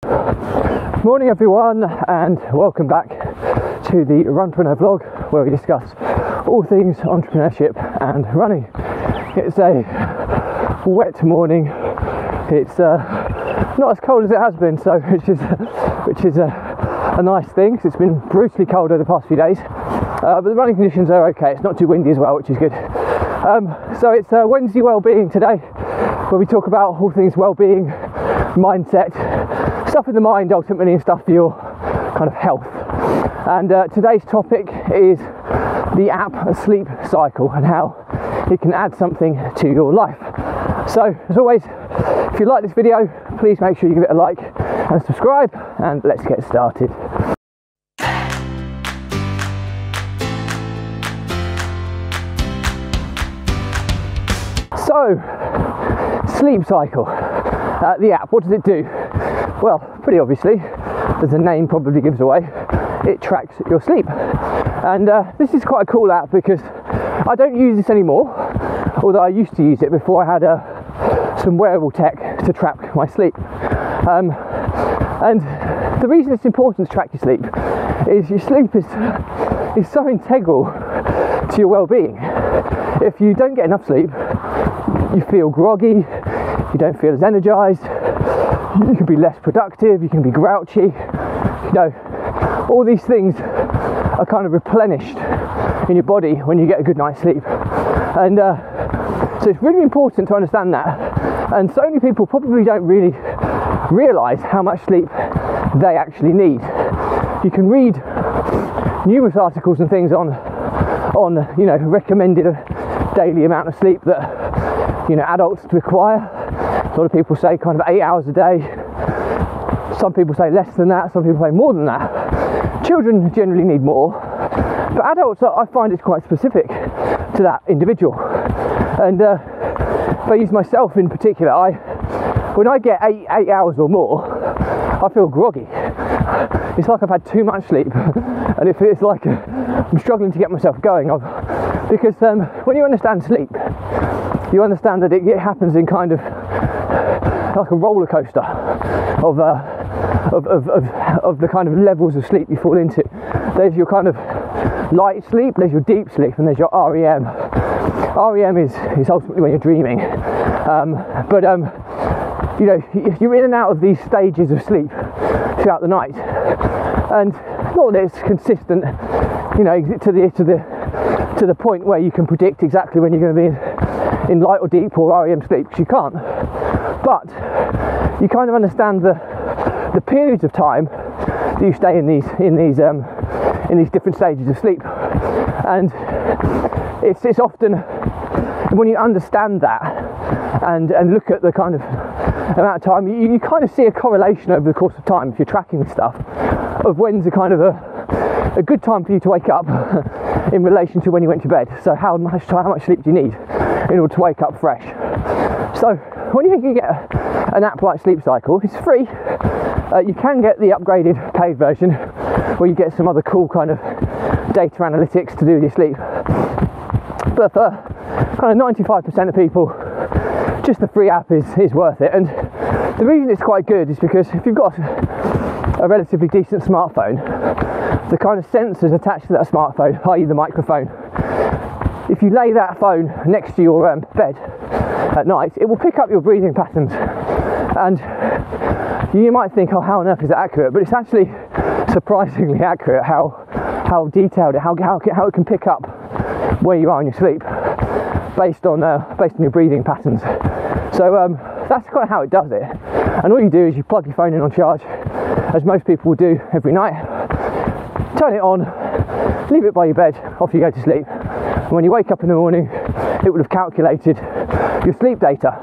Morning everyone, and welcome back to the Runpreneur vlog, where we discuss all things entrepreneurship and running. It's a wet morning. It's not as cold as it has been, so which is a nice thing, because it's been brutally cold over the past few days, but the running conditions are okay. It's not too windy as well, which is good. So it's Wednesday wellbeing today, where we talk about all things wellbeing, mindset, stuff in the mind ultimately, and stuff for your kind of health. And today's topic is the app sleep cycle and how it can add something to your life. So as always, if you like this video, please make sure you give it a like and subscribe, and let's get started. So, sleep cycle, the app, what does it do? Well, pretty obviously, as the name probably gives away, it tracks your sleep. And this is quite a cool app because I don't use this anymore, although I used to use it before I had some wearable tech to track my sleep. And the reason it's important to track your sleep is your sleep is so integral to your well-being. If you don't get enough sleep, you feel groggy, you don't feel as energized, you can be less productive, you can be grouchy, you know, all these things are kind of replenished in your body when you get a good night's sleep. And so it's really important to understand that, and so many people probably don't really realise how much sleep they actually need. You can read numerous articles and things on you know, recommended daily amount of sleep that, you know, adults require. A lot of people say kind of 8 hours a day. Some people say less than that, some people say more than that. Children generally need more, but adults, I find it's quite specific to that individual. And if I use myself in particular, when I get eight hours or more, I feel groggy. It's like I've had too much sleep, and it feels like I'm struggling to get myself going. Because when you understand sleep, you understand that it happens in kind of like a roller coaster of the kind of levels of sleep you fall into. There's your kind of light sleep, there's your deep sleep, and there's your REM. REM is ultimately when you're dreaming. You know, you're in and out of these stages of sleep throughout the night, and not that it's consistent, you know, to the point where you can predict exactly when you're going to be in light or deep or REM sleep, because you can't. But you kind of understand the periods of time that you stay in these different stages of sleep, and it's often when you understand that and look at the kind of amount of time, you kind of see a correlation over the course of time, if you're tracking this stuff, of when's a kind of a good time for you to wake up in relation to when you went to bed. So how much sleep do you need in order to wake up fresh? So when you get an app like Sleep Cycle, it's free. You can get the upgraded paid version, where you get some other cool kind of data analytics to do with your sleep. But for kind of 95% of people, just the free app is worth it. And the reason it's quite good is because if you've got a relatively decent smartphone, the kind of sensors attached to that smartphone, i.e. the microphone, if you lay that phone next to your bed at night, it will pick up your breathing patterns. And you might think, oh, how on earth is that accurate? But it's actually surprisingly accurate how detailed how it can pick up where you are in your sleep based on your breathing patterns. So that's kind of how it does it. And all you do is you plug your phone in on charge, as most people will do every night, turn it on, leave it by your bed, off you go to sleep. And when you wake up in the morning, it would have calculated your sleep data.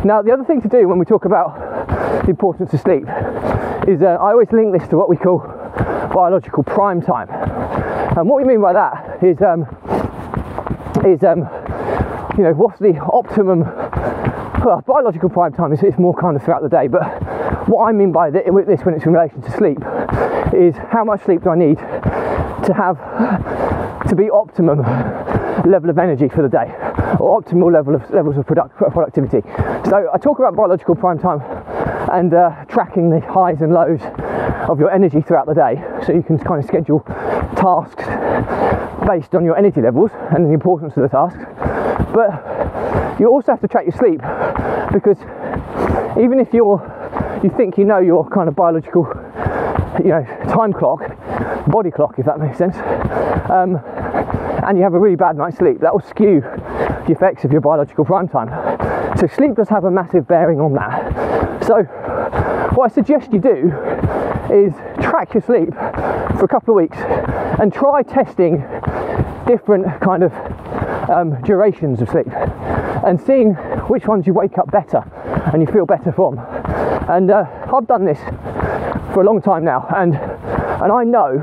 Now, the other thing to do when we talk about the importance of sleep is I always link this to what we call biological prime time. And what we mean by that is you know, what's the optimum? Well, biological prime time is more kind of throughout the day, but what I mean by this when it's in relation to sleep is how much sleep do I need to be optimum level of energy for the day, or optimal levels of productivity. So I talk about biological prime time and tracking the highs and lows of your energy throughout the day, so you can kind of schedule tasks based on your energy levels and the importance of the tasks. But you also have to track your sleep, because even if you think you know your kind of biological, time clock, body clock, if that makes sense, and you have a really bad night's sleep, that will skew the effects of your biological prime time. So sleep does have a massive bearing on that. So what I suggest you do is track your sleep for a couple of weeks and try testing different kind of durations of sleep and seeing which ones you wake up better and you feel better from. And I've done this for a long time now, and I know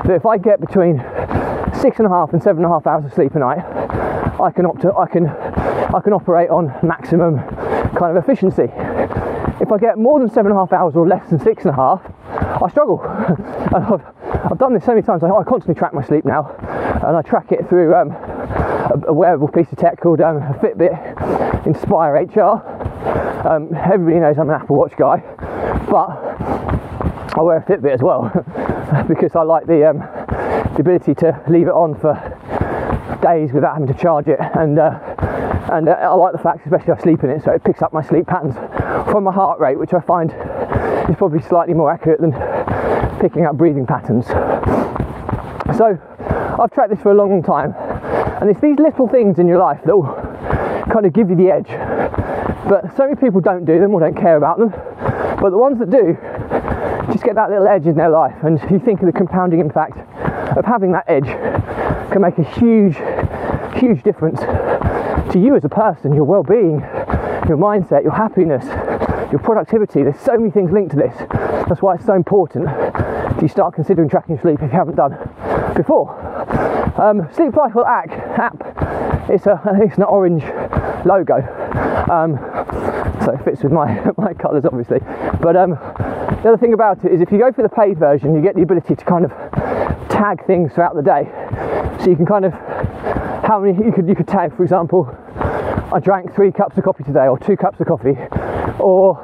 that if I get between 6.5 and 7.5 hours of sleep a night, I can operate on maximum kind of efficiency. If I get more than 7.5 hours or less than 6.5, I struggle. And I've done this so many times. I constantly track my sleep now, and I track it through a wearable piece of tech called a Fitbit Inspire HR. Everybody knows I'm an Apple Watch guy, but I wear a Fitbit as well because I like the ability to leave it on for days without having to charge it, and I like the fact, especially I sleep in it, so it picks up my sleep patterns from my heart rate, which I find is probably slightly more accurate than picking up breathing patterns. So I've tracked this for a long, long time, and it's these little things in your life that will kind of give you the edge, but so many people don't do them or don't care about them, but the ones that do just get that little edge in their life, and you think of the compounding impact of having that edge can make a huge difference to you as a person, your well-being, your mindset, your happiness, your productivity. There's so many things linked to this. That's why it's so important that you start considering tracking your sleep if you haven't done before. Sleep Cycle app, it's an orange logo, so it fits with my colours obviously, but the other thing about it is if you go for the paid version, you get the ability to kind of tag things throughout the day, so you can kind of, how many you could tag, for example, I drank 3 cups of coffee today, or 2 cups of coffee, or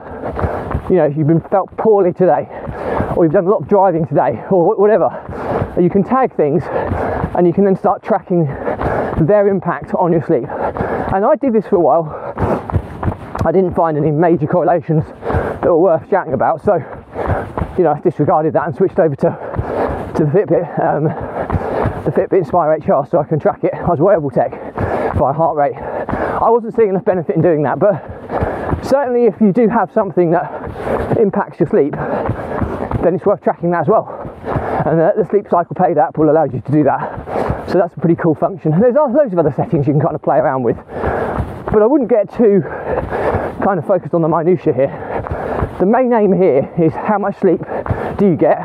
you've felt poorly today, or you've done a lot of driving today, or whatever. You can tag things and you can then start tracking their impact on your sleep. And I did this for a while. I didn't find any major correlations that were worth chatting about, so I disregarded that and switched over to the Fitbit Inspire HR, so I can track it as wearable tech by heart rate. I wasn't seeing enough benefit in doing that, but certainly if you do have something that impacts your sleep, then it's worth tracking that as well. And the Sleep Cycle paid app will allow you to do that, so that's a pretty cool function. There's loads of other settings you can kind of play around with, but I wouldn't get too kind of focused on the minutiae here. The main aim here is how much sleep do you get,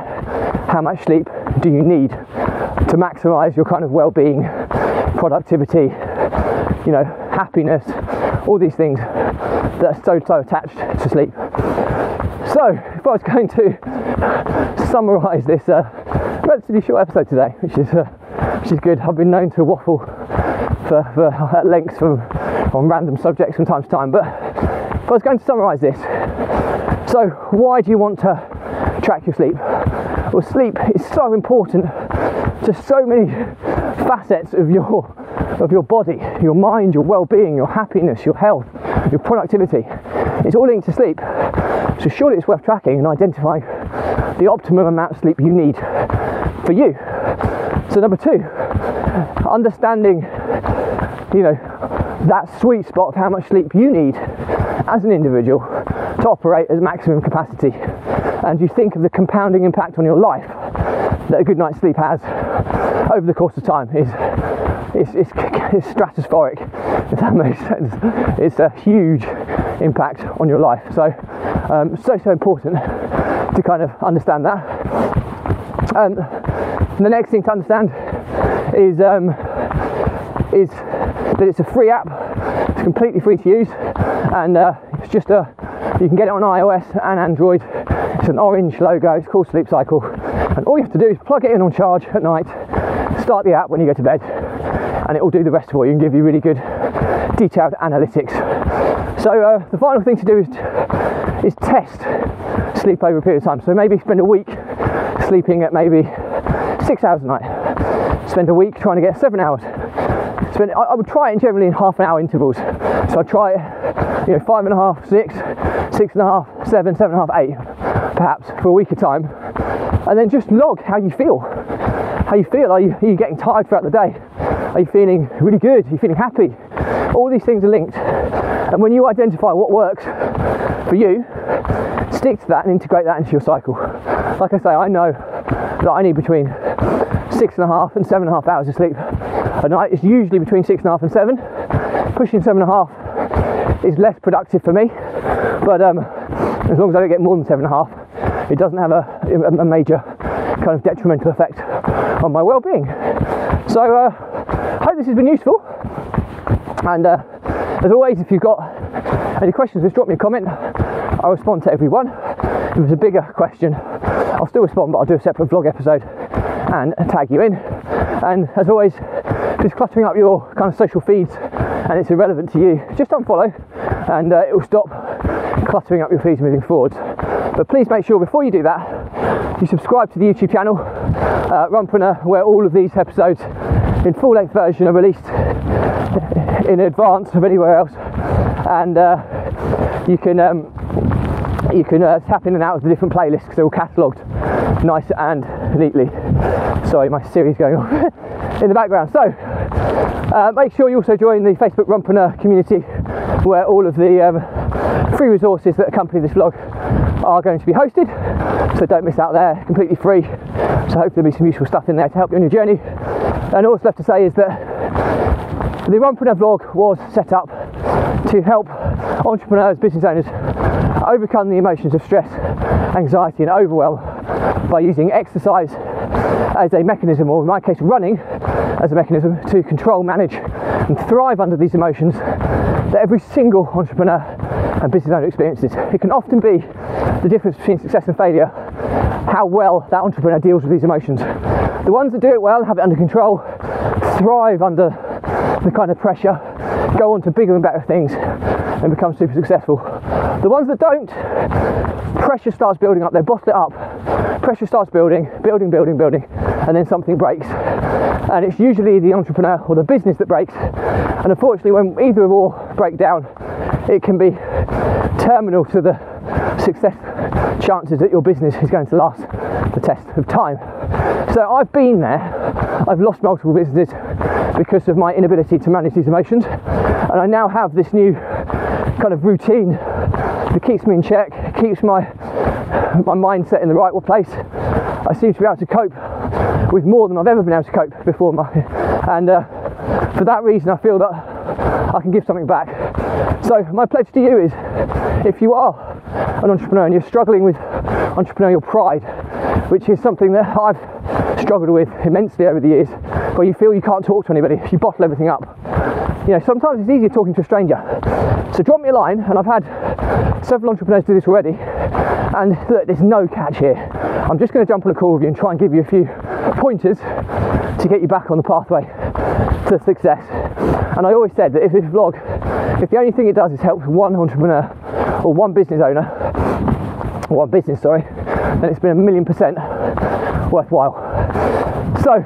how much sleep do you need to maximise your kind of well-being, productivity, happiness, all these things that are so attached to sleep. So if I was going to summarise this relatively short episode today, which is good. I've been known to waffle for at length on random subjects from time to time, but if I was going to summarise this, so why do you want to track your sleep? Well, sleep is so important to so many facets of your body, your mind, your well-being, your happiness, your health, your productivity. It's all linked to sleep. So surely it's worth tracking and identifying the optimum amount of sleep you need for you. So number 2, understanding, that sweet spot of how much sleep you need as an individual to operate at maximum capacity. And you think of the compounding impact on your life that a good night's sleep has over the course of time is stratospheric, if that makes sense. It's a huge impact on your life. So so important to kind of understand that. The next thing to understand is that it's a free app. It's completely free to use, and it's just you can get it on iOS and Android. It's an orange logo. It's called Sleep Cycle, and all you have to do is plug it in on charge at night, start the app when you go to bed, and it will do the rest for you and give you really good detailed analytics. So the final thing to do is test sleep over a period of time. So maybe spend a week sleeping at maybe 6 hours a night. Spend a week trying to get 7 hours. I would try it generally in half-an-hour intervals. So I'd try it, 5.5, 6, 6.5, 7, 7.5, 8, perhaps for a week at a time, and then just log how you feel. How you feel? Are you getting tired throughout the day? Are you feeling really good? Are you feeling happy? All these things are linked, and when you identify what works for you, stick to that and integrate that into your cycle. Like I say, I know that I need between 6.5 and 7.5 hours of sleep a night. It's usually between 6.5 and 7. Pushing 7.5 is less productive for me, but as long as I don't get more than 7.5, it doesn't have a major kind of detrimental effect on my well-being. So I hope this has been useful, and as always, if you've got any questions, just drop me a comment. I'll respond to every one. If it's a bigger question, I'll still respond, but I'll do a separate vlog episode and tag you in. And as always, just cluttering up your kind of social feeds and it's irrelevant to you, just unfollow, and it will stop cluttering up your feeds moving forwards. But please make sure before you do that, you subscribe to the YouTube channel, Runpreneur, where all of these episodes in full-length version are released in advance of anywhere else, and you can tap in and out of the different playlists because they're all catalogued nice and neatly. Sorry, my Siri's going on in the background. So make sure you also join the Facebook Runpreneur community, where all of the free resources that accompany this vlog are going to be hosted, so don't miss out there, completely free. So hopefully there'll be some useful stuff in there to help you on your journey. And all that's left to say is that the Runpreneur vlog was set up to help entrepreneurs, business owners overcome the emotions of stress, anxiety and overwhelm by using exercise as a mechanism, or in my case running as a mechanism, to control, manage and thrive under these emotions that every single entrepreneur and business owner experiences. It can often be the difference between success and failure, how well that entrepreneur deals with these emotions. The ones that do it well, have it under control, thrive under the kind of pressure, go on to bigger and better things and become super successful. The ones that don't, pressure starts building up, they bottle it up, pressure starts building, and then something breaks. And it's usually the entrepreneur or the business that breaks. And unfortunately, when either of all break down, it can be terminal to the success chances that your business is going to last the test of time. So I've been there. I've lost multiple businesses because of my inability to manage these emotions, and I now have this new kind of routine that keeps me in check, keeps my mindset in the right place. I seem to be able to cope with more than I've ever been able to cope before, and for that reason I feel that I can give something back. So my pledge to you is, if you are an entrepreneur and you're struggling with entrepreneurial pride, which is something that I've struggled with immensely over the years, where you feel you can't talk to anybody, you bottle everything up. Sometimes it's easier talking to a stranger. So drop me a line, and I've had several entrepreneurs do this already, and look, there's no catch here. I'm just going to jump on a call with you and try and give you a few pointers to get you back on the pathway to success. And I always said that if this vlog, if the only thing it does is help one entrepreneur or one business owner, or one business, sorry, then it's been 1,000,000% worthwhile. So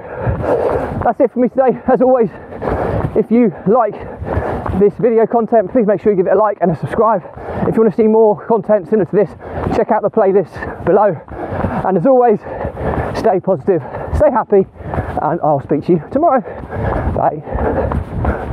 that's it for me today. As always, if you like this video content, please make sure you give it a like and a subscribe. If you want to see more content similar to this, check out the playlist below. And as always, stay positive, stay happy, and I'll speak to you tomorrow. Bye.